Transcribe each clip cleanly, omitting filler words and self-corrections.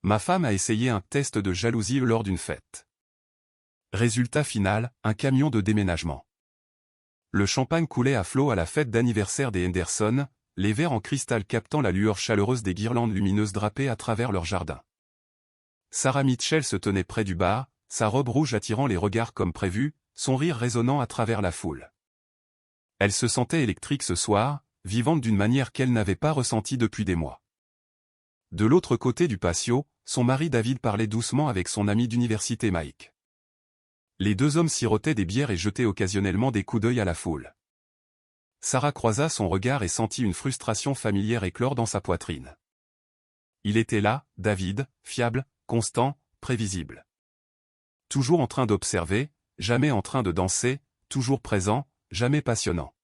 Ma femme a essayé un test de jalousie lors d'une fête. Résultat final, un camion de déménagement. Le champagne coulait à flots à la fête d'anniversaire des Henderson, les verres en cristal captant la lueur chaleureuse des guirlandes lumineuses drapées à travers leur jardin. Sarah Mitchell se tenait près du bar, sa robe rouge attirant les regards comme prévu, son rire résonnant à travers la foule. Elle se sentait électrique ce soir, vivante d'une manière qu'elle n'avait pas ressentie depuis des mois. De l'autre côté du patio, son mari David parlait doucement avec son ami d'université Mike. Les deux hommes sirotaient des bières et jetaient occasionnellement des coups d'œil à la foule. Sarah croisa son regard et sentit une frustration familière éclore dans sa poitrine. Il était là, David, fiable, constant, prévisible. Toujours en train d'observer, jamais en train de danser, toujours présent, jamais passionnant.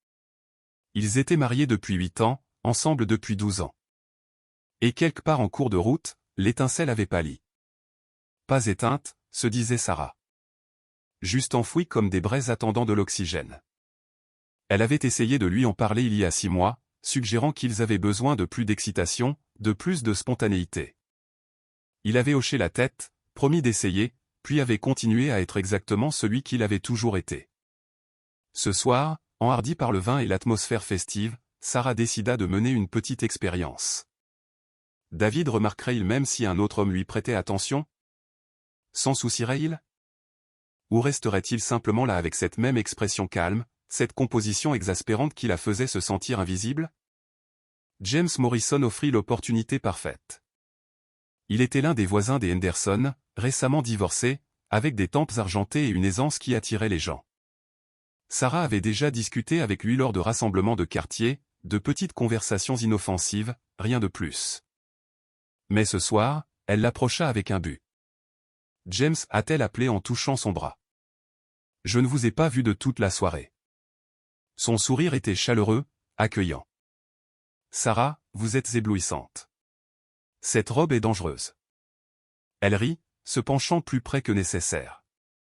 Ils étaient mariés depuis 8 ans, ensemble depuis 12 ans. Et quelque part en cours de route, l'étincelle avait pâli. Pas éteinte, se disait Sarah. Juste enfouie comme des braises attendant de l'oxygène. Elle avait essayé de lui en parler il y a 6 mois, suggérant qu'ils avaient besoin de plus d'excitation, de plus de spontanéité. Il avait hoché la tête, promis d'essayer, puis avait continué à être exactement celui qu'il avait toujours été. Ce soir, enhardie par le vin et l'atmosphère festive, Sarah décida de mener une petite expérience. David remarquerait-il même si un autre homme lui prêtait attention? S'en soucierait-il? Ou resterait-il simplement là avec cette même expression calme, cette composition exaspérante qui la faisait se sentir invisible? James Morrison offrit l'opportunité parfaite. Il était l'un des voisins des Henderson, récemment divorcés, avec des tempes argentées et une aisance qui attirait les gens. Sarah avait déjà discuté avec lui lors de rassemblements de quartier, de petites conversations inoffensives, rien de plus. Mais ce soir, elle l'approcha avec un but. « James » a-t-elle appelé en touchant son bras. « Je ne vous ai pas vu de toute la soirée. » Son sourire était chaleureux, accueillant. « Sarah, vous êtes éblouissante. Cette robe est dangereuse. » Elle rit, se penchant plus près que nécessaire.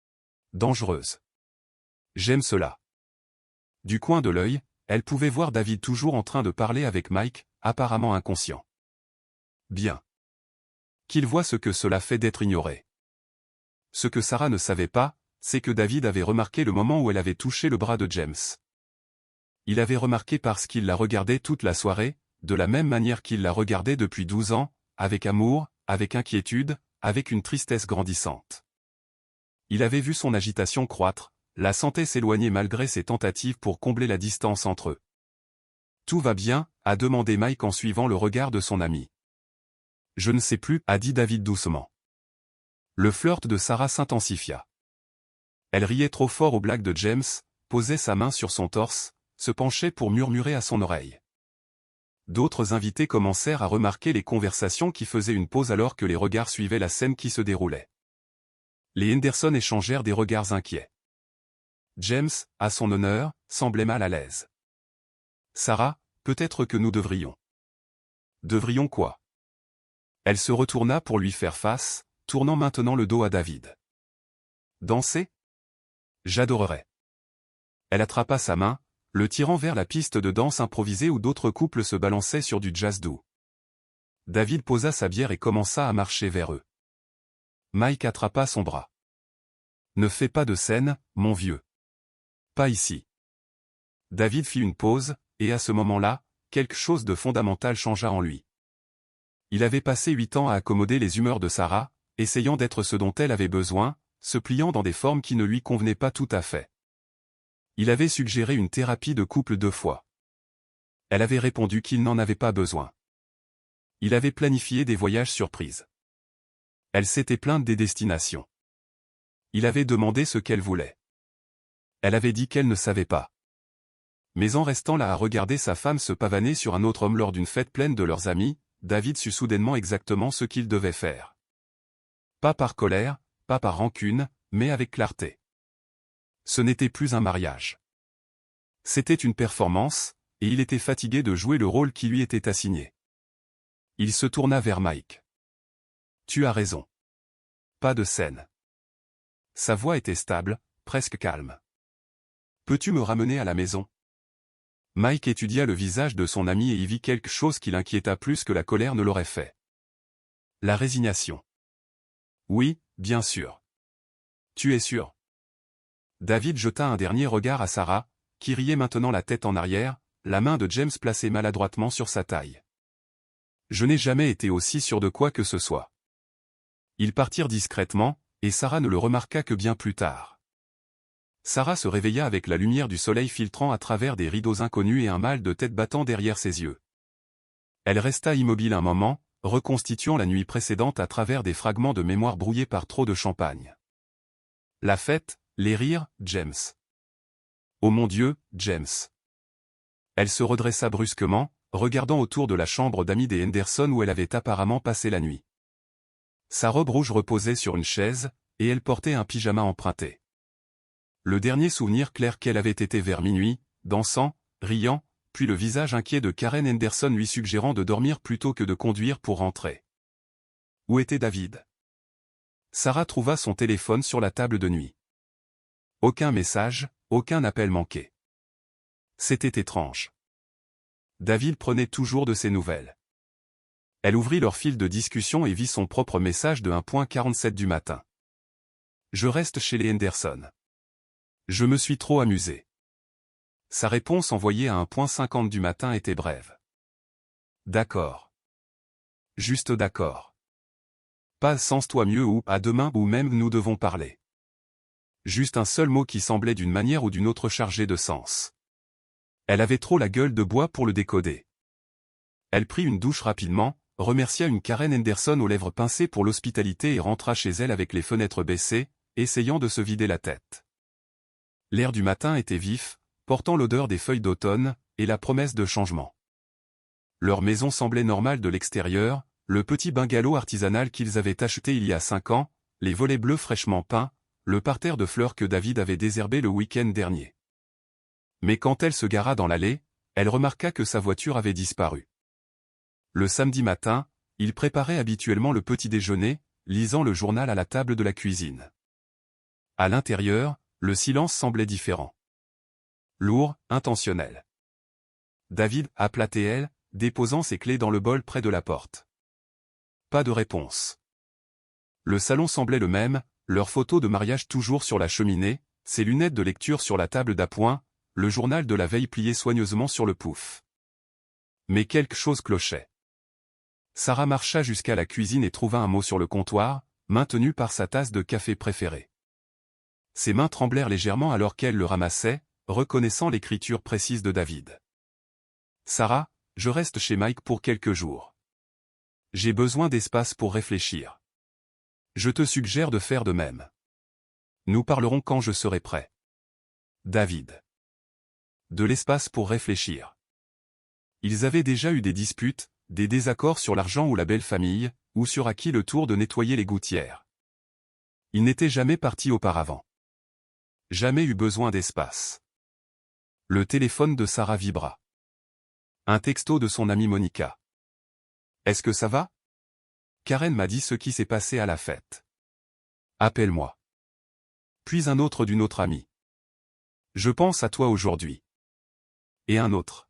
« Dangereuse. J'aime cela. » Du coin de l'œil, elle pouvait voir David toujours en train de parler avec Mike, apparemment inconscient. Bien. Qu'il voit ce que cela fait d'être ignoré. Ce que Sarah ne savait pas, c'est que David avait remarqué le moment où elle avait touché le bras de James. Il avait remarqué parce qu'il la regardait toute la soirée, de la même manière qu'il la regardait depuis 12 ans, avec amour, avec inquiétude, avec une tristesse grandissante. Il avait vu son agitation croître, la sentait s'éloigner malgré ses tentatives pour combler la distance entre eux. « Tout va bien ?» a demandé Mike en suivant le regard de son ami. « Je ne sais plus » a dit David doucement. Le flirt de Sarah s'intensifia. Elle riait trop fort aux blagues de James, posait sa main sur son torse, se penchait pour murmurer à son oreille. D'autres invités commencèrent à remarquer les conversations qui faisaient une pause alors que les regards suivaient la scène qui se déroulait. Les Henderson échangèrent des regards inquiets. James, à son honneur, semblait mal à l'aise. « Sarah, peut-être que nous devrions. » « Devrions quoi ?» Elle se retourna pour lui faire face, tournant maintenant le dos à David. « Danser ? J'adorerais. » Elle attrapa sa main, le tirant vers la piste de danse improvisée où d'autres couples se balançaient sur du jazz doux. David posa sa bière et commença à marcher vers eux. Mike attrapa son bras. « Ne fais pas de scène, mon vieux. Pas ici. » David fit une pause, et à ce moment-là, quelque chose de fondamental changea en lui. Il avait passé 8 ans à accommoder les humeurs de Sarah, essayant d'être ce dont elle avait besoin, se pliant dans des formes qui ne lui convenaient pas tout à fait. Il avait suggéré une thérapie de couple 2 fois. Elle avait répondu qu'il n'en avait pas besoin. Il avait planifié des voyages surprises. Elle s'était plainte des destinations. Il avait demandé ce qu'elle voulait. Elle avait dit qu'elle ne savait pas. Mais en restant là à regarder sa femme se pavaner sur un autre homme lors d'une fête pleine de leurs amis, David sut soudainement exactement ce qu'il devait faire. Pas par colère, pas par rancune, mais avec clarté. Ce n'était plus un mariage. C'était une performance, et il était fatigué de jouer le rôle qui lui était assigné. Il se tourna vers Mike. « Tu as raison. Pas de scène. » Sa voix était stable, presque calme. « Peux-tu me ramener à la maison ?» Mike étudia le visage de son ami et y vit quelque chose qui l'inquiéta plus que la colère ne l'aurait fait. La résignation. Oui, bien sûr. Tu es sûr? David jeta un dernier regard à Sarah, qui riait maintenant la tête en arrière, la main de James placée maladroitement sur sa taille. Je n'ai jamais été aussi sûr de quoi que ce soit. Ils partirent discrètement, et Sarah ne le remarqua que bien plus tard. Sarah se réveilla avec la lumière du soleil filtrant à travers des rideaux inconnus et un mal de tête battant derrière ses yeux. Elle resta immobile un moment, reconstituant la nuit précédente à travers des fragments de mémoire brouillés par trop de champagne. La fête, les rires, James. Oh mon Dieu, James. Elle se redressa brusquement, regardant autour de la chambre d'amis des Henderson où elle avait apparemment passé la nuit. Sa robe rouge reposait sur une chaise, et elle portait un pyjama emprunté. Le dernier souvenir clair qu'elle avait été vers minuit, dansant, riant, puis le visage inquiet de Karen Henderson lui suggérant de dormir plutôt que de conduire pour rentrer. Où était David? Sarah trouva son téléphone sur la table de nuit. Aucun message, aucun appel manqué. C'était étrange. David prenait toujours de ses nouvelles. Elle ouvrit leur fil de discussion et vit son propre message de 1:47 du matin. Je reste chez les Henderson. Je me suis trop amusé. Sa réponse envoyée à 1:50 du matin était brève. D'accord. Juste d'accord. Pas sens-toi mieux ou à demain ou même nous devons parler. Juste un seul mot qui semblait d'une manière ou d'une autre chargé de sens. Elle avait trop la gueule de bois pour le décoder. Elle prit une douche rapidement, remercia une Karen Henderson aux lèvres pincées pour l'hospitalité et rentra chez elle avec les fenêtres baissées, essayant de se vider la tête. L'air du matin était vif, portant l'odeur des feuilles d'automne, et la promesse de changement. Leur maison semblait normale de l'extérieur, le petit bungalow artisanal qu'ils avaient acheté il y a 5 ans, les volets bleus fraîchement peints, le parterre de fleurs que David avait désherbé le week-end dernier. Mais quand elle se gara dans l'allée, elle remarqua que sa voiture avait disparu. Le samedi matin, il préparait habituellement le petit déjeuner, lisant le journal à la table de la cuisine. À l'intérieur, le silence semblait différent. Lourd, intentionnel. David appela elle, déposant ses clés dans le bol près de la porte. Pas de réponse. Le salon semblait le même, leurs photos de mariage toujours sur la cheminée, ses lunettes de lecture sur la table d'appoint, le journal de la veille plié soigneusement sur le pouf. Mais quelque chose clochait. Sarah marcha jusqu'à la cuisine et trouva un mot sur le comptoir, maintenu par sa tasse de café préférée. Ses mains tremblèrent légèrement alors qu'elle le ramassait, reconnaissant l'écriture précise de David. Sarah, je reste chez Mike pour quelques jours. J'ai besoin d'espace pour réfléchir. Je te suggère de faire de même. Nous parlerons quand je serai prêt. David. De l'espace pour réfléchir. Ils avaient déjà eu des disputes, des désaccords sur l'argent ou la belle famille, ou sur à qui le tour de nettoyer les gouttières. Ils n'étaient jamais partis auparavant. Jamais eu besoin d'espace. Le téléphone de Sarah vibra. Un texto de son amie Monica. Est-ce que ça va? Karen m'a dit ce qui s'est passé à la fête. Appelle-moi. Puis un autre d'une autre amie. Je pense à toi aujourd'hui. Et un autre.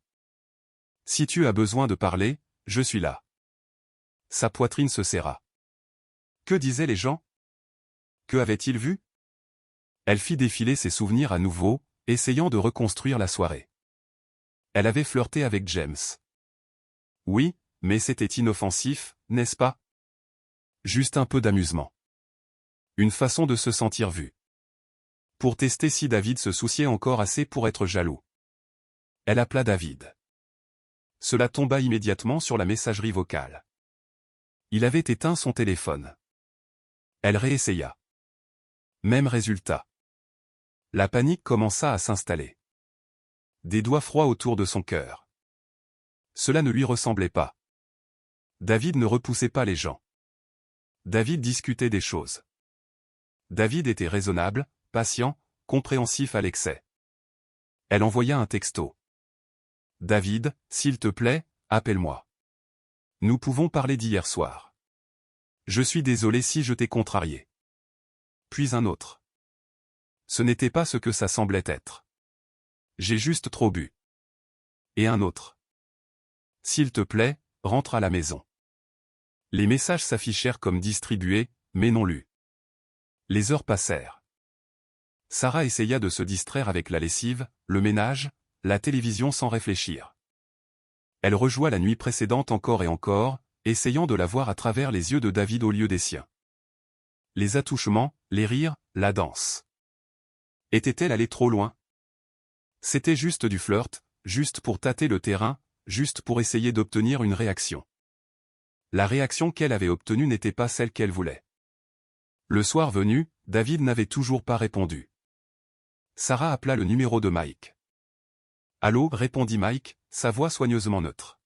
Si tu as besoin de parler, je suis là. Sa poitrine se serra. Que disaient les gens? Que avaient-ils vu? Elle fit défiler ses souvenirs à nouveau, essayant de reconstruire la soirée. Elle avait flirté avec James. Oui, mais c'était inoffensif, n'est-ce pas? Juste un peu d'amusement. Une façon de se sentir vue. Pour tester si David se souciait encore assez pour être jaloux. Elle appela David. Cela tomba immédiatement sur la messagerie vocale. Il avait éteint son téléphone. Elle réessaya. Même résultat. La panique commença à s'installer. Des doigts froids autour de son cœur. Cela ne lui ressemblait pas. David ne repoussait pas les gens. David discutait des choses. David était raisonnable, patient, compréhensif à l'excès. Elle envoya un texto. David, s'il te plaît, appelle-moi. Nous pouvons parler d'hier soir. Je suis désolé si je t'ai contrarié. Puis un autre. Ce n'était pas ce que ça semblait être. J'ai juste trop bu. Et un autre. S'il te plaît, rentre à la maison. Les messages s'affichèrent comme distribués, mais non lus. Les heures passèrent. Sarah essaya de se distraire avec la lessive, le ménage, la télévision sans réfléchir. Elle rejoua la nuit précédente encore et encore, essayant de la voir à travers les yeux de David au lieu des siens. Les attouchements, les rires, la danse. Était-elle allée trop loin? C'était juste du flirt, juste pour tâter le terrain, juste pour essayer d'obtenir une réaction. La réaction qu'elle avait obtenue n'était pas celle qu'elle voulait. Le soir venu, David n'avait toujours pas répondu. Sarah appela le numéro de Mike. « Allô » répondit Mike, sa voix soigneusement neutre.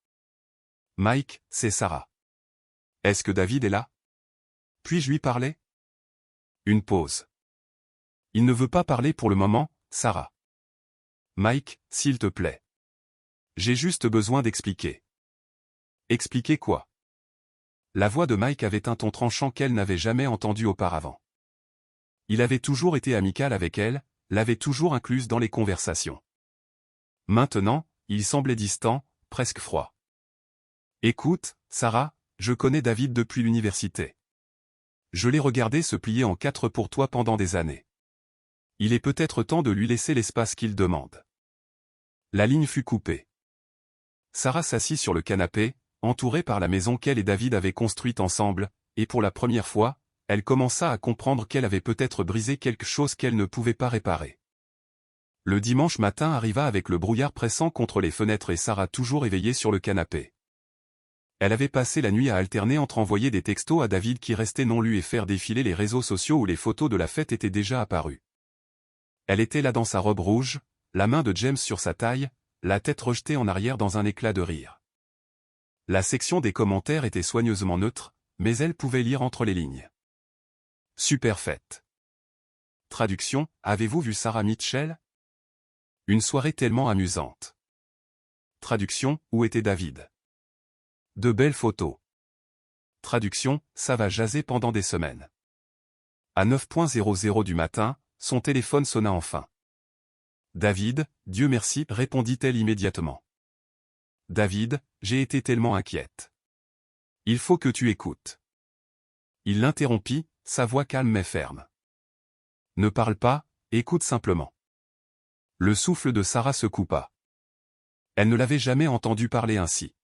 « Mike, c'est Sarah. Est-ce que David est là? Puis-je lui parler ?» Une pause. « Il ne veut pas parler pour le moment, Sarah. »« Mike, s'il te plaît. J'ai juste besoin d'expliquer. » « Expliquer quoi ?» La voix de Mike avait un ton tranchant qu'elle n'avait jamais entendu auparavant. Il avait toujours été amical avec elle, l'avait toujours incluse dans les conversations. Maintenant, il semblait distant, presque froid. « Écoute, Sarah, je connais David depuis l'université. Je l'ai regardé se plier en quatre pour toi pendant des années. Il est peut-être temps de lui laisser l'espace qu'il demande. » La ligne fut coupée. Sarah s'assit sur le canapé, entourée par la maison qu'elle et David avaient construite ensemble, et pour la première fois, elle commença à comprendre qu'elle avait peut-être brisé quelque chose qu'elle ne pouvait pas réparer. Le dimanche matin arriva avec le brouillard pressant contre les fenêtres et Sarah toujours éveillée sur le canapé. Elle avait passé la nuit à alterner entre envoyer des textos à David qui restaient non lus et faire défiler les réseaux sociaux où les photos de la fête étaient déjà apparues. Elle était là dans sa robe rouge, la main de James sur sa taille, la tête rejetée en arrière dans un éclat de rire. La section des commentaires était soigneusement neutre, mais elle pouvait lire entre les lignes. Super fête. Traduction, avez-vous vu Sarah Mitchell? Une soirée tellement amusante. Traduction, où était David? De belles photos. Traduction, ça va jaser pendant des semaines. À 9h00 du matin, son téléphone sonna enfin. David, Dieu merci, répondit-elle immédiatement. David, j'ai été tellement inquiète. Il faut que tu écoutes. Il l'interrompit, sa voix calme mais ferme. Ne parle pas, écoute simplement. Le souffle de Sarah se coupa. Elle ne l'avait jamais entendu parler ainsi.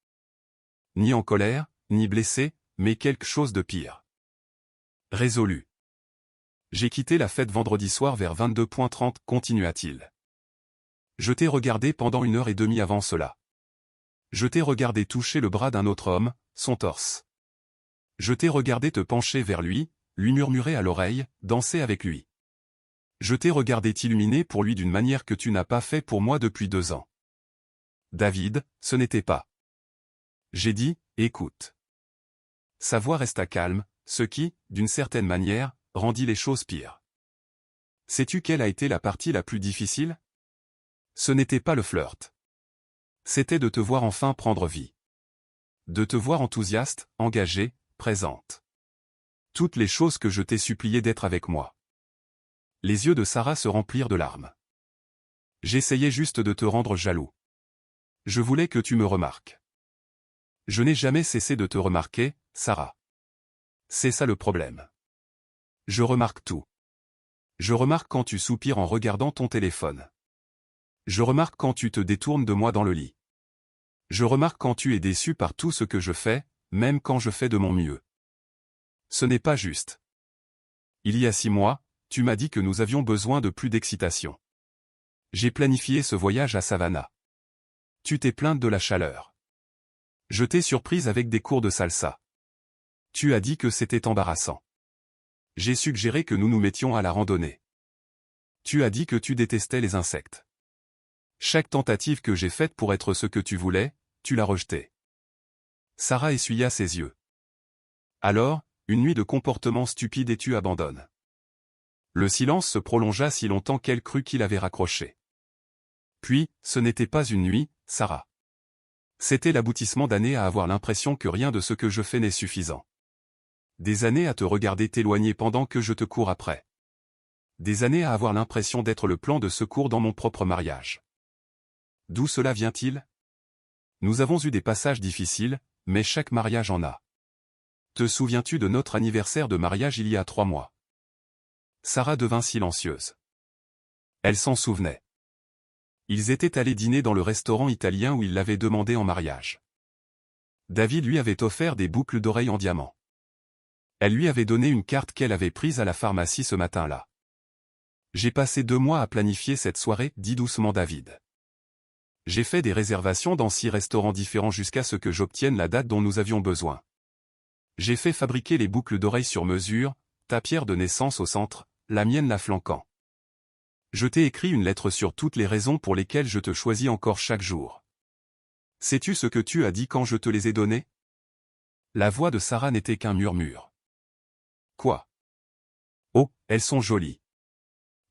Ni en colère, ni blessée, mais quelque chose de pire. Résolu. J'ai quitté la fête vendredi soir vers 22h30, continua-t-il. Je t'ai regardé pendant 1h30 avant cela. Je t'ai regardé toucher le bras d'un autre homme, son torse. Je t'ai regardé te pencher vers lui, lui murmurer à l'oreille, danser avec lui. Je t'ai regardé t'illuminer pour lui d'une manière que tu n'as pas fait pour moi depuis 2 ans. David, ce n'était pas. J'ai dit, écoute. Sa voix resta calme, ce qui, d'une certaine manière, rendit les choses pires. Sais-tu quelle a été la partie la plus difficile? Ce n'était pas le flirt. C'était de te voir enfin prendre vie. De te voir enthousiaste, engagée, présente. Toutes les choses que je t'ai supplié d'être avec moi. Les yeux de Sarah se remplirent de larmes. J'essayais juste de te rendre jaloux. Je voulais que tu me remarques. Je n'ai jamais cessé de te remarquer, Sarah. C'est ça le problème. Je remarque tout. Je remarque quand tu soupires en regardant ton téléphone. Je remarque quand tu te détournes de moi dans le lit. Je remarque quand tu es déçu par tout ce que je fais, même quand je fais de mon mieux. Ce n'est pas juste. Il y a 6 mois, tu m'as dit que nous avions besoin de plus d'excitation. J'ai planifié ce voyage à Savannah. Tu t'es plainte de la chaleur. Je t'ai surprise avec des cours de salsa. Tu as dit que c'était embarrassant. J'ai suggéré que nous nous mettions à la randonnée. Tu as dit que tu détestais les insectes. Chaque tentative que j'ai faite pour être ce que tu voulais, tu l'as rejetée. Sarah essuya ses yeux. Alors, une nuit de comportement stupide et tu abandonnes. Le silence se prolongea si longtemps qu'elle crut qu'il avait raccroché. Puis, ce n'était pas une nuit, Sarah. C'était l'aboutissement d'années à avoir l'impression que rien de ce que je fais n'est suffisant. Des années à te regarder t'éloigner pendant que je te cours après. Des années à avoir l'impression d'être le plan de secours dans mon propre mariage. D'où cela vient-il? Nous avons eu des passages difficiles, mais chaque mariage en a. Te souviens-tu de notre anniversaire de mariage il y a 3 mois? Sarah devint silencieuse. Elle s'en souvenait. Ils étaient allés dîner dans le restaurant italien où il l'avait demandé en mariage. David lui avait offert des boucles d'oreilles en diamant. Elle lui avait donné une carte qu'elle avait prise à la pharmacie ce matin-là. J'ai passé 2 mois à planifier cette soirée, dit doucement David. J'ai fait des réservations dans 6 restaurants différents jusqu'à ce que j'obtienne la date dont nous avions besoin. J'ai fait fabriquer les boucles d'oreilles sur mesure, ta pierre de naissance au centre, la mienne la flanquant. Je t'ai écrit une lettre sur toutes les raisons pour lesquelles je te choisis encore chaque jour. Sais-tu ce que tu as dit quand je te les ai données? La voix de Sarah n'était qu'un murmure. Quoi? Oh, elles sont jolies.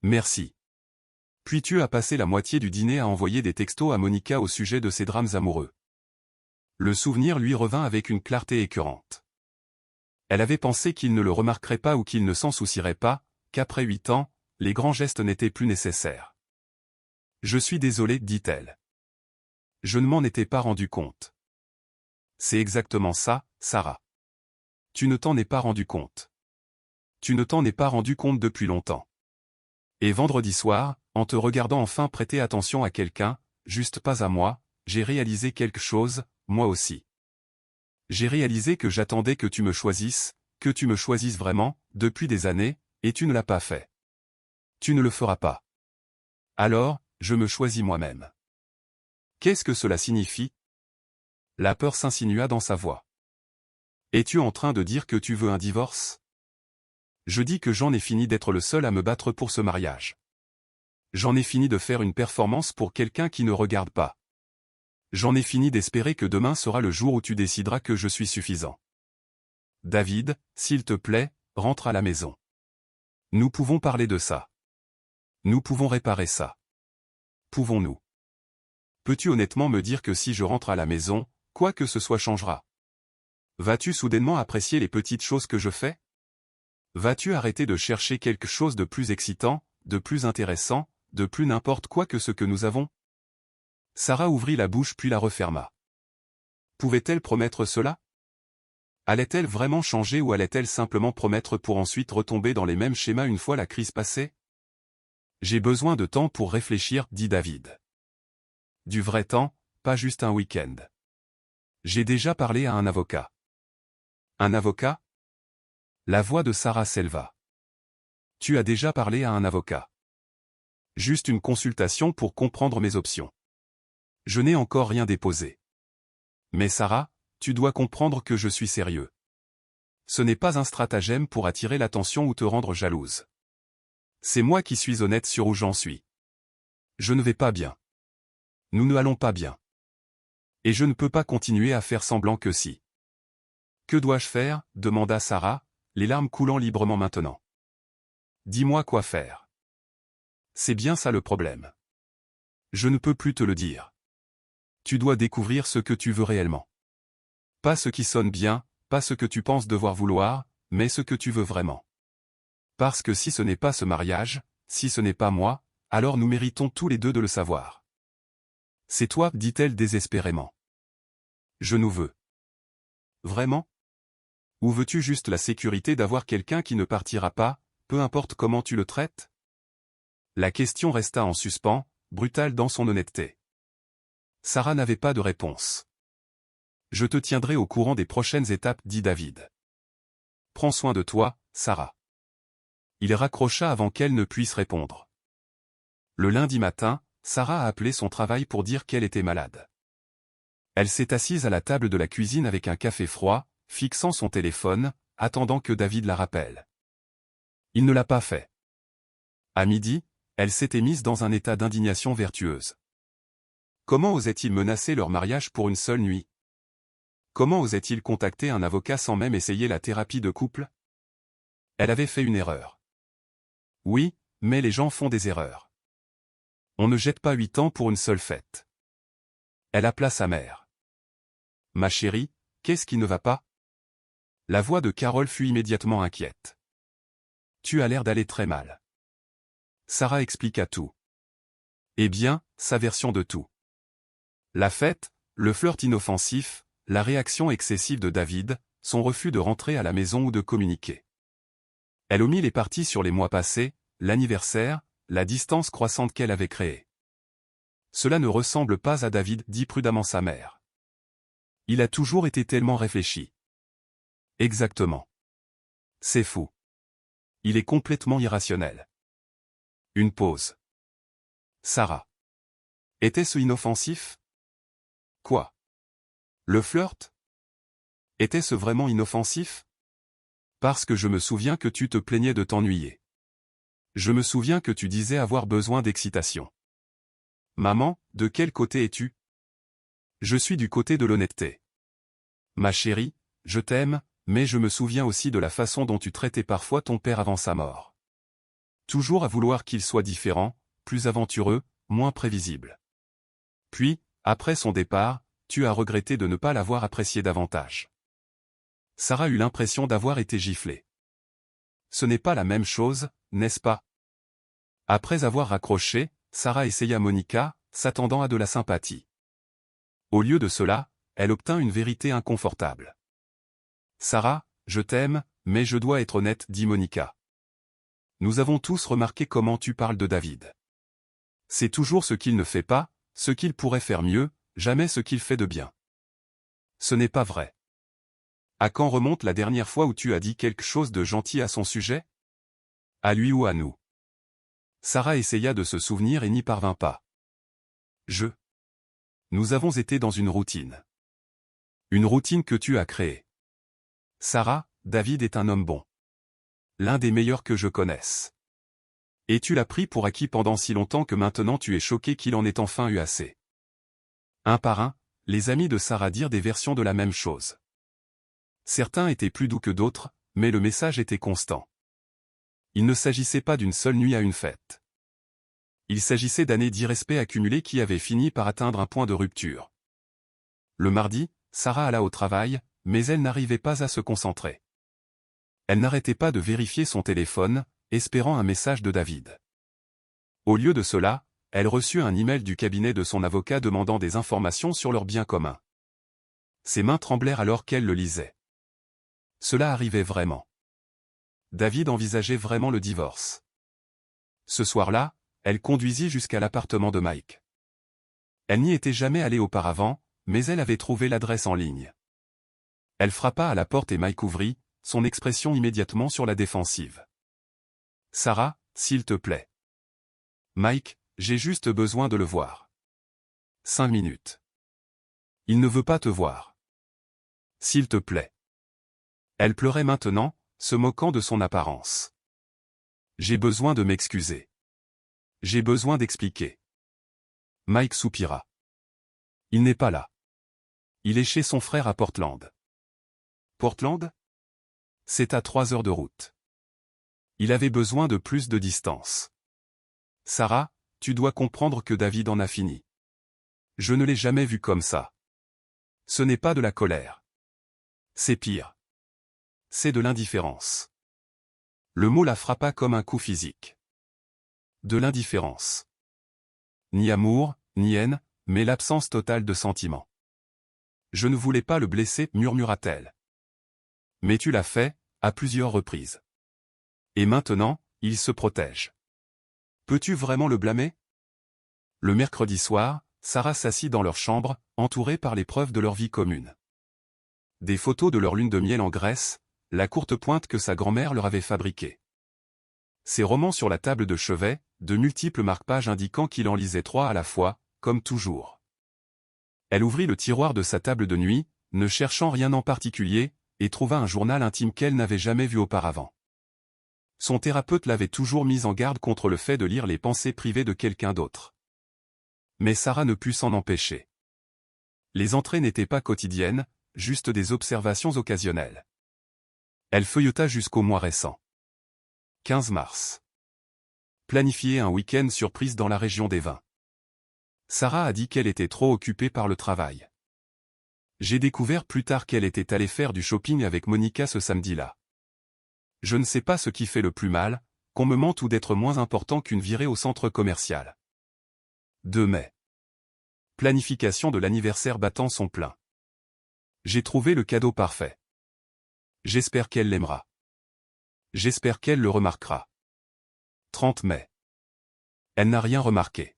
Merci. Puis tu as passé la moitié du dîner à envoyer des textos à Monica au sujet de ses drames amoureux. Le souvenir lui revint avec une clarté écœurante. Elle avait pensé qu'il ne le remarquerait pas ou qu'il ne s'en soucierait pas, qu'après 8 ans, les grands gestes n'étaient plus nécessaires. Je suis désolée, dit-elle. Je ne m'en étais pas rendu compte. C'est exactement ça, Sarah. Tu ne t'en es pas rendu compte. Tu ne t'en es pas rendu compte depuis longtemps. Et vendredi soir, en te regardant enfin prêter attention à quelqu'un, juste pas à moi, j'ai réalisé quelque chose, moi aussi. J'ai réalisé que j'attendais que tu me choisisses vraiment, depuis des années, et tu ne l'as pas fait. Tu ne le feras pas. Alors, je me choisis moi-même. Qu'est-ce que cela signifie? La peur s'insinua dans sa voix. Es-tu en train de dire que tu veux un divorce? Je dis que j'en ai fini d'être le seul à me battre pour ce mariage. J'en ai fini de faire une performance pour quelqu'un qui ne regarde pas. J'en ai fini d'espérer que demain sera le jour où tu décideras que je suis suffisant. David, s'il te plaît, rentre à la maison. Nous pouvons parler de ça. Nous pouvons réparer ça. Pouvons-nous? Peux-tu honnêtement me dire que si je rentre à la maison, quoi que ce soit changera? Vas-tu soudainement apprécier les petites choses que je fais? Vas-tu arrêter de chercher quelque chose de plus excitant, de plus intéressant, de plus n'importe quoi que ce que nous avons? Sarah ouvrit la bouche puis la referma. Pouvait-elle promettre cela? Allait-elle vraiment changer ou allait-elle simplement promettre pour ensuite retomber dans les mêmes schémas une fois la crise passée? J'ai besoin de temps pour réfléchir, dit David. Du vrai temps, pas juste un week-end. J'ai déjà parlé à un avocat. Un avocat? La voix de Sarah s'éleva. Tu as déjà parlé à un avocat. Juste une consultation pour comprendre mes options. Je n'ai encore rien déposé. Mais Sarah, tu dois comprendre que je suis sérieux. Ce n'est pas un stratagème pour attirer l'attention ou te rendre jalouse. C'est moi qui suis honnête sur où j'en suis. Je ne vais pas bien. Nous ne allons pas bien. Et je ne peux pas continuer à faire semblant que si. Que dois-je faire? Demanda Sarah, les larmes coulant librement maintenant. Dis-moi quoi faire. C'est bien ça le problème. Je ne peux plus te le dire. Tu dois découvrir ce que tu veux réellement. Pas ce qui sonne bien, pas ce que tu penses devoir vouloir, mais ce que tu veux vraiment. Parce que si ce n'est pas ce mariage, si ce n'est pas moi, alors nous méritons tous les deux de le savoir. C'est toi, dit-elle désespérément. Je nous veux. Vraiment? Ou veux-tu juste la sécurité d'avoir quelqu'un qui ne partira pas, peu importe comment tu le traites? La question resta en suspens, brutale dans son honnêteté. Sarah n'avait pas de réponse. Je te tiendrai au courant des prochaines étapes, dit David. Prends soin de toi, Sarah. Il raccrocha avant qu'elle ne puisse répondre. Le lundi matin, Sarah a appelé son travail pour dire qu'elle était malade. Elle s'est assise à la table de la cuisine avec un café froid, fixant son téléphone, attendant que David la rappelle. Il ne l'a pas fait. À midi, elle s'était mise dans un état d'indignation vertueuse. Comment osait-il menacer leur mariage pour une seule nuit? Comment osait-il contacter un avocat sans même essayer la thérapie de couple? Elle avait fait une erreur. Oui, mais les gens font des erreurs. On ne jette pas 8 ans pour une seule fête. Elle appela sa mère. Ma chérie, qu'est-ce qui ne va pas? La voix de Carole fut immédiatement inquiète. Tu as l'air d'aller très mal. Sarah expliqua tout. Eh bien, sa version de tout. La fête, le flirt inoffensif, la réaction excessive de David, son refus de rentrer à la maison ou de communiquer. Elle omit les parties sur les mois passés, l'anniversaire, la distance croissante qu'elle avait créée. Cela ne ressemble pas à David, dit prudemment sa mère. Il a toujours été tellement réfléchi. Exactement. C'est fou. Il est complètement irrationnel. Une pause. Sarah. Était-ce inoffensif? Quoi? Le flirt? Était-ce vraiment inoffensif? Parce que je me souviens que tu te plaignais de t'ennuyer. Je me souviens que tu disais avoir besoin d'excitation. Maman, de quel côté es-tu? Je suis du côté de l'honnêteté. Ma chérie, je t'aime, mais je me souviens aussi de la façon dont tu traitais parfois ton père avant sa mort. Toujours à vouloir qu'il soit différent, plus aventureux, moins prévisible. Puis, après son départ, tu as regretté de ne pas l'avoir apprécié davantage. Sarah eut l'impression d'avoir été giflée. Ce n'est pas la même chose, n'est-ce pas? Après avoir raccroché, Sarah essaya Monica, s'attendant à de la sympathie. Au lieu de cela, elle obtint une vérité inconfortable. Sarah, je t'aime, mais je dois être honnête, dit Monica. Nous avons tous remarqué comment tu parles de David. C'est toujours ce qu'il ne fait pas, ce qu'il pourrait faire mieux, jamais ce qu'il fait de bien. Ce n'est pas vrai. À quand remonte la dernière fois où tu as dit quelque chose de gentil à son sujet? À lui ou à nous? Sarah essaya de se souvenir et n'y parvint pas. Nous avons été dans une routine. Une routine que tu as créée. Sarah, David est un homme bon. L'un des meilleurs que je connaisse. Et tu l'as pris pour acquis pendant si longtemps que maintenant tu es choqué qu'il en ait enfin eu assez. Un par un, les amis de Sarah dirent des versions de la même chose. Certains étaient plus doux que d'autres, mais le message était constant. Il ne s'agissait pas d'une seule nuit à une fête. Il s'agissait d'années d'irrespect accumulées qui avaient fini par atteindre un point de rupture. Le mardi, Sarah alla au travail, mais elle n'arrivait pas à se concentrer. Elle n'arrêtait pas de vérifier son téléphone, espérant un message de David. Au lieu de cela, elle reçut un email du cabinet de son avocat demandant des informations sur leur bien commun. Ses mains tremblèrent alors qu'elle le lisait. Cela arrivait vraiment. David envisageait vraiment le divorce. Ce soir-là, elle conduisit jusqu'à l'appartement de Mike. Elle n'y était jamais allée auparavant, mais elle avait trouvé l'adresse en ligne. Elle frappa à la porte et Mike ouvrit, son expression immédiatement sur la défensive. « Sarah, s'il te plaît. »« Mike, j'ai juste besoin de le voir. » 5 minutes. « Il ne veut pas te voir. »« S'il te plaît. » Elle pleurait maintenant, se moquant de son apparence. « J'ai besoin de m'excuser. J'ai besoin d'expliquer. » Mike soupira. « Il n'est pas là. Il est chez son frère à Portland. » Portland? C'est à 3 heures de route. Il avait besoin de plus de distance. Sarah, tu dois comprendre que David en a fini. Je ne l'ai jamais vu comme ça. Ce n'est pas de la colère. C'est pire. C'est de l'indifférence. Le mot la frappa comme un coup physique. De l'indifférence. Ni amour, ni haine, mais l'absence totale de sentiment. Je ne voulais pas le blesser, murmura-t-elle. Mais tu l'as fait, à plusieurs reprises. Et maintenant, il se protège. Peux-tu vraiment le blâmer? Le mercredi soir, Sarah s'assit dans leur chambre, entourée par les preuves de leur vie commune. Des photos de leur lune de miel en Grèce, la courte pointe que sa grand-mère leur avait fabriquée. Ses romans sur la table de chevet, de multiples marque-pages indiquant qu'il en lisait 3 à la fois, comme toujours. Elle ouvrit le tiroir de sa table de nuit, ne cherchant rien en particulier, et trouva un journal intime qu'elle n'avait jamais vu auparavant. Son thérapeute l'avait toujours mise en garde contre le fait de lire les pensées privées de quelqu'un d'autre. Mais Sarah ne put s'en empêcher. Les entrées n'étaient pas quotidiennes, juste des observations occasionnelles. Elle feuilleta jusqu'au mois récent. 15 mars. Planifier un week-end surprise dans la région des vins. Sarah a dit qu'elle était trop occupée par le travail. J'ai découvert plus tard qu'elle était allée faire du shopping avec Monica ce samedi-là. Je ne sais pas ce qui fait le plus mal, qu'on me mente ou d'être moins important qu'une virée au centre commercial. 2 mai. Planification de l'anniversaire battant son plein. J'ai trouvé le cadeau parfait. J'espère qu'elle l'aimera. J'espère qu'elle le remarquera. 30 mai. Elle n'a rien remarqué.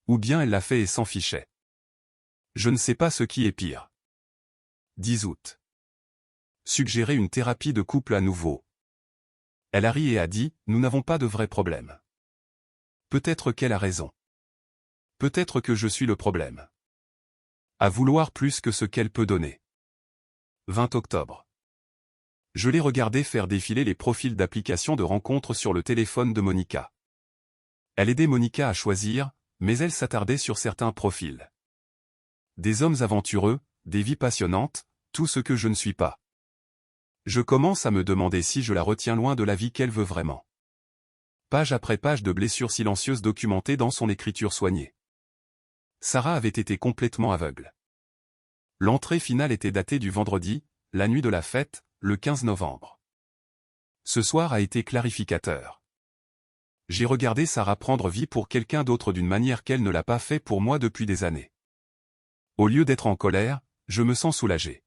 Ou bien elle l'a fait et s'en fichait. Je ne sais pas ce qui est pire. 10 août. Suggérer une thérapie de couple à nouveau. Elle a ri et a dit, nous n'avons pas de vrai problème. Peut-être qu'elle a raison. Peut-être que je suis le problème. À vouloir plus que ce qu'elle peut donner. 20 octobre. Je l'ai regardé faire défiler les profils d'applications de rencontres sur le téléphone de Monica. Elle aidait Monica à choisir, mais elle s'attardait sur certains profils. Des hommes aventureux, des vies passionnantes, tout ce que je ne suis pas. Je commence à me demander si je la retiens loin de la vie qu'elle veut vraiment. Page après page de blessures silencieuses documentées dans son écriture soignée. Sarah avait été complètement aveugle. L'entrée finale était datée du vendredi, la nuit de la fête, le 15 novembre. Ce soir a été clarificateur. J'ai regardé Sarah prendre vie pour quelqu'un d'autre d'une manière qu'elle ne l'a pas fait pour moi depuis des années. Au lieu d'être en colère, je me sens soulagé.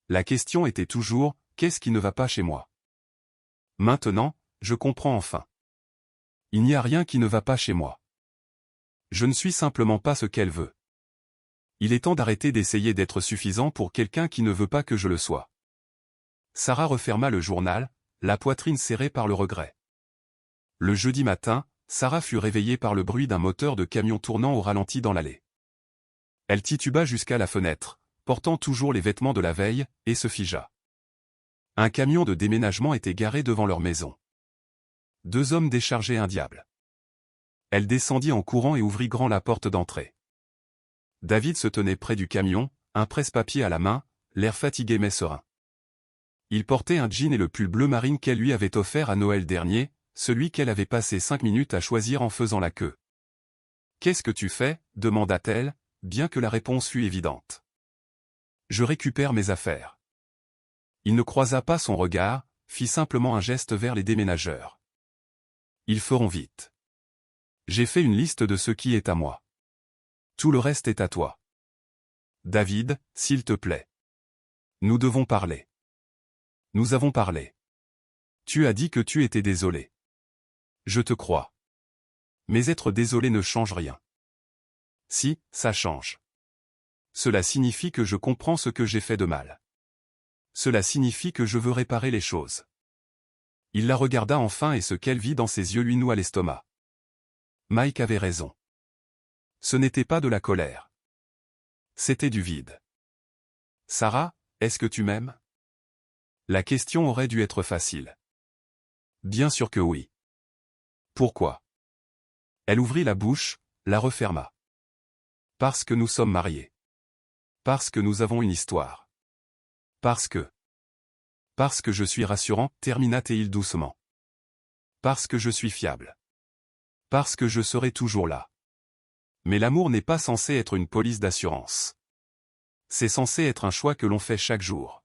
La question était toujours, qu'est-ce qui ne va pas chez moi? Maintenant, je comprends enfin. Il n'y a rien qui ne va pas chez moi. Je ne suis simplement pas ce qu'elle veut. Il est temps d'arrêter d'essayer d'être suffisant pour quelqu'un qui ne veut pas que je le sois. Sarah referma le journal, la poitrine serrée par le regret. Le jeudi matin, Sarah fut réveillée par le bruit d'un moteur de camion tournant au ralenti dans l'allée. Elle tituba jusqu'à la fenêtre, portant toujours les vêtements de la veille, et se figea. Un camion de déménagement était garé devant leur maison. 2 hommes déchargeaient un diable. Elle descendit en courant et ouvrit grand la porte d'entrée. David se tenait près du camion, un presse-papier à la main, l'air fatigué mais serein. Il portait un jean et le pull bleu marine qu'elle lui avait offert à Noël dernier, celui qu'elle avait passé 5 minutes à choisir en faisant la queue. « Qu'est-ce que tu fais » demanda-t-elle, bien que la réponse fût évidente. « Je récupère mes affaires. » Il ne croisa pas son regard, fit simplement un geste vers les déménageurs. « Ils feront vite. J'ai fait une liste de ce qui est à moi. Tout le reste est à toi. David, s'il te plaît. Nous devons parler. » Nous avons parlé. Tu as dit que tu étais désolé. Je te crois. Mais être désolé ne change rien. Si, ça change. Cela signifie que je comprends ce que j'ai fait de mal. Cela signifie que je veux réparer les choses. Il la regarda enfin et ce qu'elle vit dans ses yeux lui noua l'estomac. Mike avait raison. Ce n'était pas de la colère. C'était du vide. Sarah, est-ce que tu m'aimes? La question aurait dû être facile. Bien sûr que oui. Pourquoi? Elle ouvrit la bouche, la referma. Parce que nous sommes mariés. Parce que nous avons une histoire. Parce que je suis rassurant, termina-t-il doucement. Parce que je suis fiable. Parce que je serai toujours là. Mais l'amour n'est pas censé être une police d'assurance. C'est censé être un choix que l'on fait chaque jour.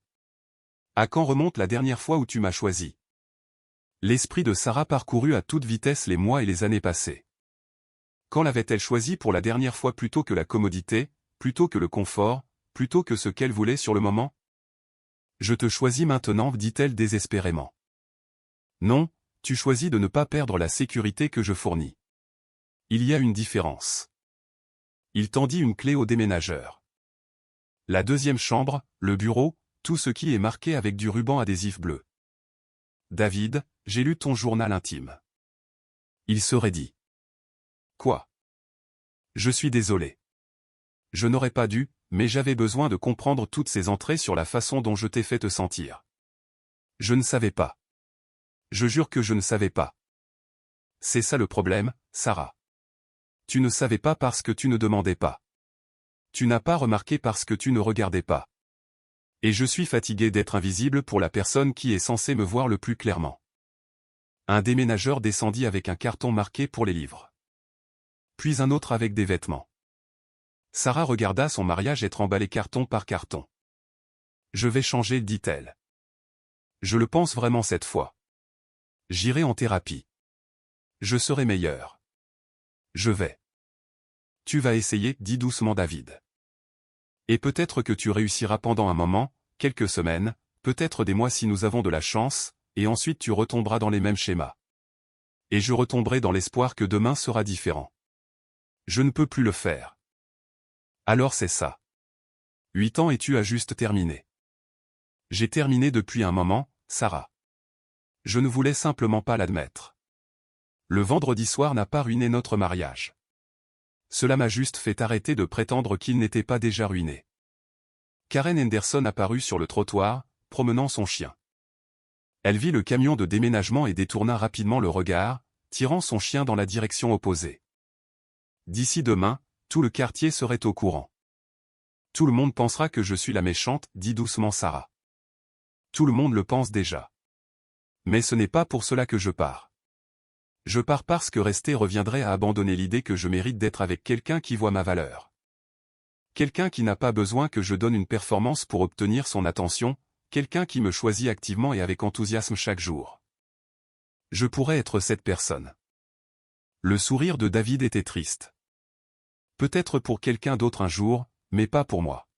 À quand remonte la dernière fois où tu m'as choisi? L'esprit de Sarah parcourut à toute vitesse les mois et les années passées. Quand l'avait-elle choisi pour la dernière fois plutôt que la commodité, plutôt que le confort, plutôt que ce qu'elle voulait sur le moment? Je te choisis maintenant, dit-elle désespérément. Non, tu choisis de ne pas perdre la sécurité que je fournis. Il y a une différence. Il tendit une clé au déménageur. La deuxième chambre, le bureau, tout ce qui est marqué avec du ruban adhésif bleu. David, j'ai lu ton journal intime. Il se raidit. Quoi? Je suis désolé. Je n'aurais pas dû, mais j'avais besoin de comprendre toutes ces entrées sur la façon dont je t'ai fait te sentir. Je ne savais pas. Je jure que je ne savais pas. C'est ça le problème, Sarah. Tu ne savais pas parce que tu ne demandais pas. Tu n'as pas remarqué parce que tu ne regardais pas. Et je suis fatigué d'être invisible pour la personne qui est censée me voir le plus clairement. Un déménageur descendit avec un carton marqué pour les livres. Puis un autre avec des vêtements. Sarah regarda son mariage être emballé carton par carton. Je vais changer, dit-elle. Je le pense vraiment cette fois. J'irai en thérapie. Je serai meilleure. Je vais. Tu vas essayer, dit doucement David. Et peut-être que tu réussiras pendant un moment, quelques semaines, peut-être des mois si nous avons de la chance, et ensuite tu retomberas dans les mêmes schémas. Et je retomberai dans l'espoir que demain sera différent. Je ne peux plus le faire. Alors c'est ça. 8 ans et tu as juste terminé. J'ai terminé depuis un moment, Sarah. Je ne voulais simplement pas l'admettre. Le vendredi soir n'a pas ruiné notre mariage. Cela m'a juste fait arrêter de prétendre qu'il n'était pas déjà ruiné. Karen Henderson apparut sur le trottoir, promenant son chien. Elle vit le camion de déménagement et détourna rapidement le regard, tirant son chien dans la direction opposée. D'ici demain, tout le quartier serait au courant. Tout le monde pensera que je suis la méchante, dit doucement Sarah. Tout le monde le pense déjà. Mais ce n'est pas pour cela que je pars. Je pars parce que rester reviendrait à abandonner l'idée que je mérite d'être avec quelqu'un qui voit ma valeur. Quelqu'un qui n'a pas besoin que je donne une performance pour obtenir son attention, quelqu'un qui me choisit activement et avec enthousiasme chaque jour. Je pourrais être cette personne. Le sourire de David était triste. Peut-être pour quelqu'un d'autre un jour, mais pas pour moi.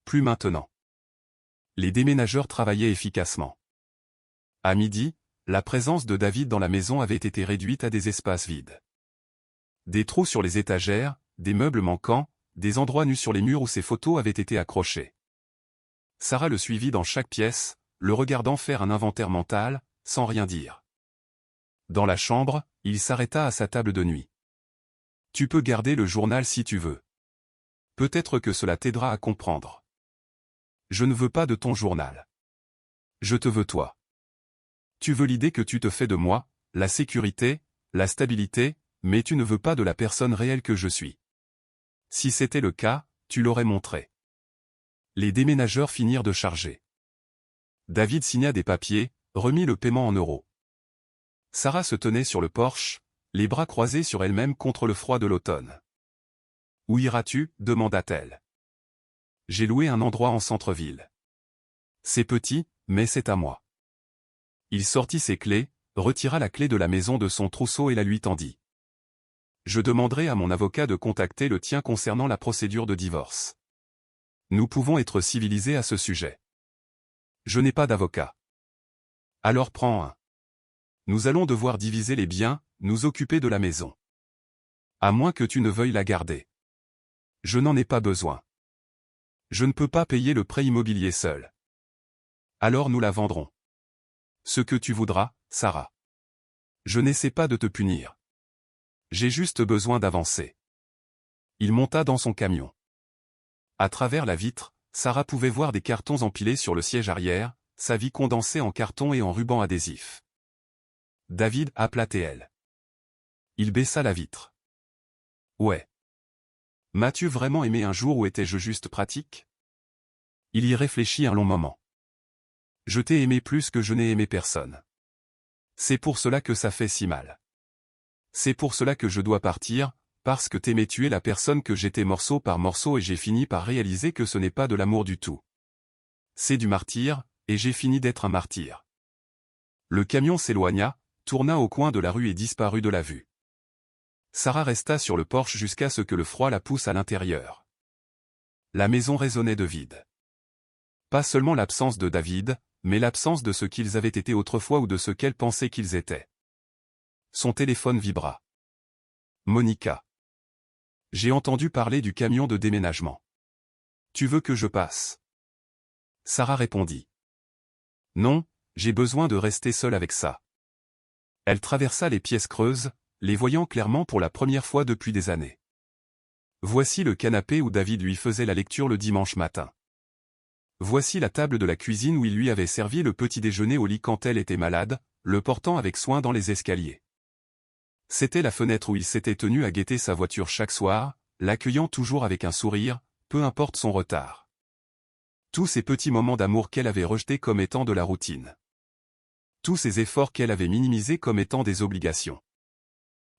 Plus maintenant. Les déménageurs travaillaient efficacement. À midi, la présence de David dans la maison avait été réduite à des espaces vides. Des trous sur les étagères, des meubles manquants, des endroits nus sur les murs où ses photos avaient été accrochées. Sarah le suivit dans chaque pièce, le regardant faire un inventaire mental, sans rien dire. Dans la chambre, il s'arrêta à sa table de nuit. « Tu peux garder le journal si tu veux. Peut-être que cela t'aidera à comprendre. Je ne veux pas de ton journal. Je te veux toi. Tu veux l'idée que tu te fais de moi, la sécurité, la stabilité, mais tu ne veux pas de la personne réelle que je suis. Si c'était le cas, tu l'aurais montré. » Les déménageurs finirent de charger. David signa des papiers, remit le paiement en euros. Sarah se tenait sur le porche, les bras croisés sur elle-même contre le froid de l'automne. « Où iras-tu » demanda-t-elle. « J'ai loué un endroit en centre-ville. C'est petit, mais c'est à moi. » Il sortit ses clés, retira la clé de la maison de son trousseau et la lui tendit. « Je demanderai à mon avocat de contacter le tien concernant la procédure de divorce. Nous pouvons être civilisés à ce sujet. Je n'ai pas d'avocat. Alors prends un. Nous allons devoir diviser les biens, nous occuper de la maison. À moins que tu ne veuilles la garder. Je n'en ai pas besoin. Je ne peux pas payer le prêt immobilier seul. Alors nous la vendrons. Ce que tu voudras, Sarah. Je n'essaie pas de te punir. J'ai juste besoin d'avancer. » Il monta dans son camion. À travers la vitre, Sarah pouvait voir des cartons empilés sur le siège arrière, sa vie condensée en carton et en ruban adhésif. David appela TL. Il baissa la vitre. « Ouais. M'as-tu vraiment aimé un jour ou étais-je juste pratique ? » Il y réfléchit un long moment. « Je t'ai aimé plus que je n'ai aimé personne. C'est pour cela que ça fait si mal. C'est pour cela que je dois partir, parce que t'aimais tuer la personne que j'étais morceau par morceau et j'ai fini par réaliser que ce n'est pas de l'amour du tout. C'est du martyr, et j'ai fini d'être un martyr. » Le camion s'éloigna, tourna au coin de la rue et disparut de la vue. Sarah resta sur le porche jusqu'à ce que le froid la pousse à l'intérieur. La maison résonnait de vide. Pas seulement l'absence de David, mais l'absence de ce qu'ils avaient été autrefois ou de ce qu'elle pensait qu'ils étaient. Son téléphone vibra. Monica. J'ai entendu parler du camion de déménagement. Tu veux que je passe ? Sarah répondit. Non, j'ai besoin de rester seule avec ça. Elle traversa les pièces creuses, les voyant clairement pour la première fois depuis des années. Voici le canapé où David lui faisait la lecture le dimanche matin. Voici la table de la cuisine où il lui avait servi le petit déjeuner au lit quand elle était malade, le portant avec soin dans les escaliers. C'était la fenêtre où il s'était tenu à guetter sa voiture chaque soir, l'accueillant toujours avec un sourire, peu importe son retard. Tous ces petits moments d'amour qu'elle avait rejetés comme étant de la routine. Tous ces efforts qu'elle avait minimisés comme étant des obligations.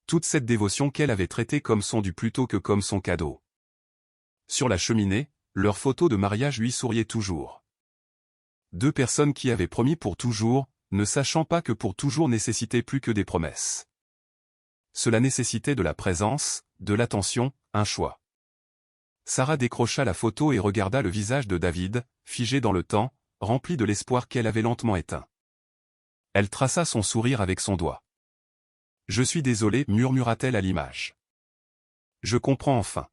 Toute cette dévotion qu'elle avait traitée comme son dû plutôt que comme son cadeau. Sur la cheminée, leur photo de mariage lui souriait toujours. Deux personnes qui avaient promis pour toujours, ne sachant pas que pour toujours nécessitait plus que des promesses. Cela nécessitait de la présence, de l'attention, un choix. Sarah décrocha la photo et regarda le visage de David, figé dans le temps, remplie de l'espoir qu'elle avait lentement éteint. Elle traça son sourire avec son doigt. « Je suis désolée, murmura-t-elle à l'image. Je comprends enfin.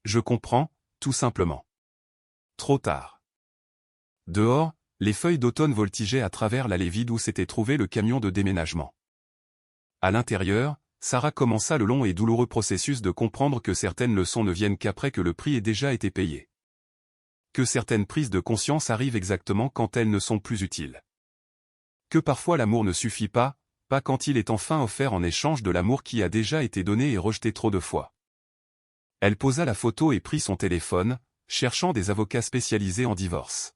Je comprends, tout simplement. Trop tard. » Dehors, les feuilles d'automne voltigeaient à travers l'allée vide où s'était trouvé le camion de déménagement. À l'intérieur, Sarah commença le long et douloureux processus de comprendre que certaines leçons ne viennent qu'après que le prix ait déjà été payé. Que certaines prises de conscience arrivent exactement quand elles ne sont plus utiles. Que parfois l'amour ne suffit pas, pas quand il est enfin offert en échange de l'amour qui a déjà été donné et rejeté trop de fois. Elle posa la photo et prit son téléphone, cherchant des avocats spécialisés en divorce.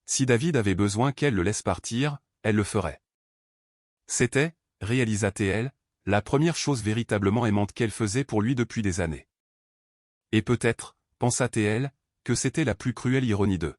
Si David avait besoin qu'elle le laisse partir, elle le ferait. C'était, réalisa-t-elle, la première chose véritablement aimante qu'elle faisait pour lui depuis des années. Et peut-être, pensa-t-elle, que c'était la plus cruelle ironie d'eux.